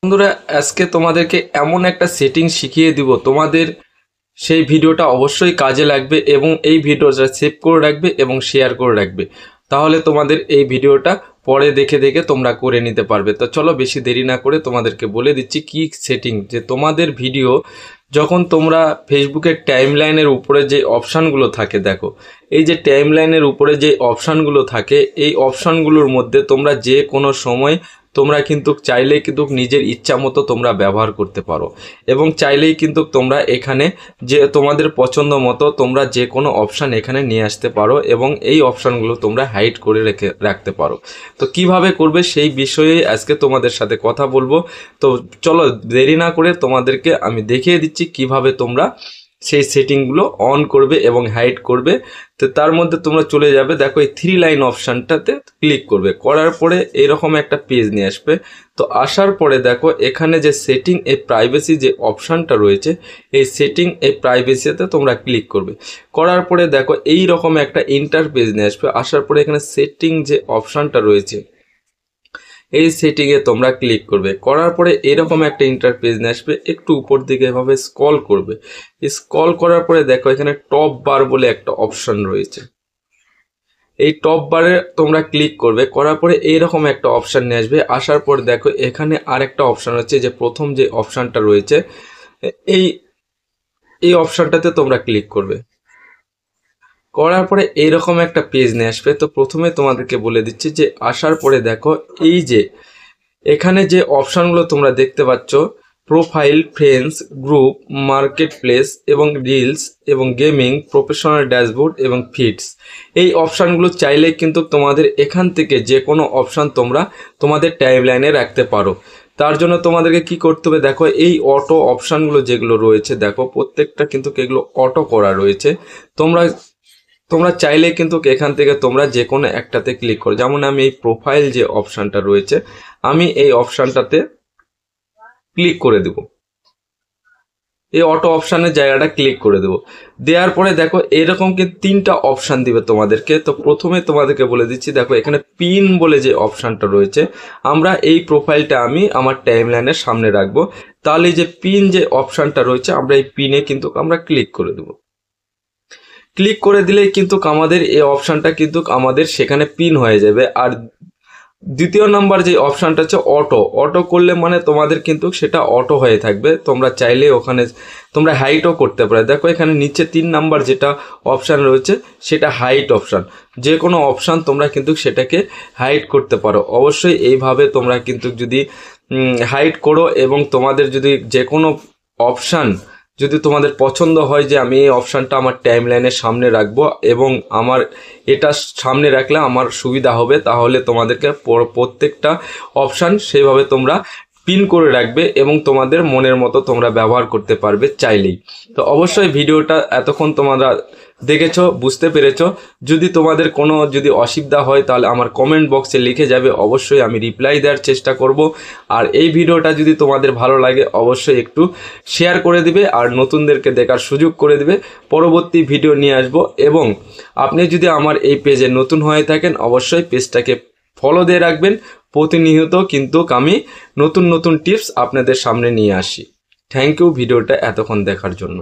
বন্ধুরা আজকে তোমাদেরকে এমন একটা সেটিং শিখিয়ে দিব, তোমাদের সেই ভিডিওটা অবশ্যই কাজে লাগবে এবং এই ভিডিওটা সেভ করে রাখবে এবং শেয়ার করে রাখবে। তাহলে তোমাদের এই ভিডিওটা পরে দেখে দেখে তোমরা করে নিতে পারবে। তো চলো বেশি দেরি না করে তোমাদেরকে বলে দিচ্ছি কি সেটিং। যে তোমাদের ভিডিও যখন তোমরা ফেসবুকের টাইমলাইনের উপরে যে অপশানগুলো থাকে, দেখো এই যে টাইমলাইনের উপরে যে অপশানগুলো থাকে, এই অপশানগুলোর মধ্যে তোমরা যে কোনো সময় তোমরা কিন্তু চাইলেই কিন্তু নিজের ইচ্ছা মতো তোমরা ব্যবহার করতে পারো এবং চাইলেই কিন্তু তোমরা এখানে যে তোমাদের পছন্দ মতো তোমরা যে কোনো অপশান এখানে নিয়ে আসতে পারো এবং এই অপশানগুলো তোমরা হাইড করে রাখতে পারো। তো কিভাবে করবে সেই বিষয়ে আজকে তোমাদের সাথে কথা বলবো। তো চলো দেরি না করে তোমাদেরকে আমি দেখিয়ে দিচ্ছি কিভাবে তোমরা সেই সেটিংগুলো অন করবে এবং হাইড করবে। তো তার মধ্যে তোমরা চলে যাবে, দেখো এই 3 লাইন অপশানটাতে ক্লিক করবে, করার পরে এরকম একটা পেজ নিয়ে আসবে। তো আসার পরে দেখো এখানে যে সেটিং এ প্রাইভেসি যে অপশানটা রয়েছে, এই সেটিং এ প্রাইভেসিতে তোমরা ক্লিক করবে। করার পরে দেখো এই রকম একটা ইন্টারপেজ নিয়ে আসবে। আসার পরে এখানে সেটিং যে অপশানটা রয়েছে এই সেটিংয়ে তোমরা ক্লিক করবে। করার পরে এরকম একটা ইন্টারপেজ নিয়ে আসবে, একটু উপর দিকে এভাবে স্ক্রল করবে। স্ক্রল করার পরে দেখো এখানে টপ বার বলে একটা অপশন রয়েছে, এই টপ বারে তোমরা ক্লিক করবে। করার পরে এইরকম একটা অপশান নিয়ে আসবে। আসার পর দেখো এখানে আরেকটা অপশান হচ্ছে, যে প্রথম যে অপশানটা রয়েছে এই এই অপশানটাতে তোমরা ক্লিক করবে। করার পরে এইরকম একটা পেজ নিয়ে আসবে। তো প্রথমে তোমাদেরকে বলে দিচ্ছি যে আসার পরে দেখো এই যে এখানে যে অপশানগুলো তোমরা দেখতে পাচ্ছ, profile, friends, group, market place এবং রিলস এবং গেমিং, প্রফেশনাল ড্যাশবোর্ড এবং ফিডস, এই অপশানগুলো চাইলে কিন্তু তোমাদের এখান থেকে যে কোনো অপশান তোমরা তোমাদের টাইমলাইনে রাখতে পারো। তার জন্য তোমাদেরকে কি করতে হবে, দেখো এই অটো অপশানগুলো যেগুলো রয়েছে, দেখো প্রত্যেকটা কিন্তু এগুলো অটো করা রয়েছে। তোমরা চাইলে কিন্তু এখান থেকে তোমরা যে কোনো একটাতে ক্লিক করো। যেমন আমি এই প্রোফাইল যে অপশানটা রয়েছে, আমি এই অপশানটাতে ক্লিক করে দেব, এই অটো অপশানের জায়গাটা ক্লিক করে দেব। দেওয়ার পরে দেখো এরকম কি 3টা অপশান দিবে তোমাদেরকে। তো প্রথমে তোমাদেরকে বলে দিচ্ছি, দেখো এখানে পিন বলে যে অপশানটা রয়েছে, আমরা এই প্রোফাইলটা আমি আমার টাইমলাইনের সামনে রাখবো। তাহলে এই যে পিন যে অপশানটা রয়েছে, আমরা এই পিনে কিন্তু আমরা ক্লিক করে দেব। ক্লিক করে দিলেই কিন্তু আমাদের এই অপশানটা কিন্তু আমাদের সেখানে পিন হয়ে যাবে। আর দ্বিতীয় নাম্বার যে অপশানটা হচ্ছে অটো করলে মানে তোমাদের কিন্তু সেটা অটো হয়ে থাকবে। তোমরা চাইলে ওখানে তোমরা হাইটও করতে পারো। দেখো এখানে নিচে 3 নাম্বার যেটা অপশান রয়েছে সেটা হাইট অপশান, যে কোনো অপশান তোমরা কিন্তু সেটাকে হাইড করতে পারো। অবশ্যই এইভাবে তোমরা কিন্তু যদি হাইড করো এবং তোমাদের যদি যে কোনো অপশান যদি তোমাদের পছন্দ হয় যে আমি এই অপশানটা আমার টাইমলাইনের সামনে রাখবো এবং আমার এটা সামনে রাখলে আমার সুবিধা হবে, তাহলে তোমাদেরকে প্রত্যেকটা অপশান সেইভাবে তোমরা পিন করে রাখবে এবং তোমাদের মনের মতো তোমরা ব্যবহার করতে পারবে চাইলেই। তো অবশ্যই ভিডিওটা এতক্ষণ তোমরা দেখেছো, বুঝতে পেরেছো। যদি তোমাদের কোনো যদি অসুবিধা হয় তাহলে আমার কমেন্ট বক্সে লিখে যাবে, অবশ্যই আমি রিপ্লাই দেওয়ার চেষ্টা করব। আর এই ভিডিওটা যদি তোমাদের ভালো লাগে অবশ্যই একটু শেয়ার করে দিবে আর নতুনদেরকে দেখার সুযোগ করে দিবে। পরবর্তী ভিডিও নিয়ে আসবো এবং আপনি যদি আমার এই পেজে নতুন হয়ে থাকেন অবশ্যই পেজটাকে ফলো দিয়ে রাখবেন। প্রতিনিয়ত কিন্তু আমি নতুন নতুন টিপস আপনাদের সামনে নিয়ে আসি। থ্যাংক ইউ ভিডিওটা এতক্ষণ দেখার জন্য।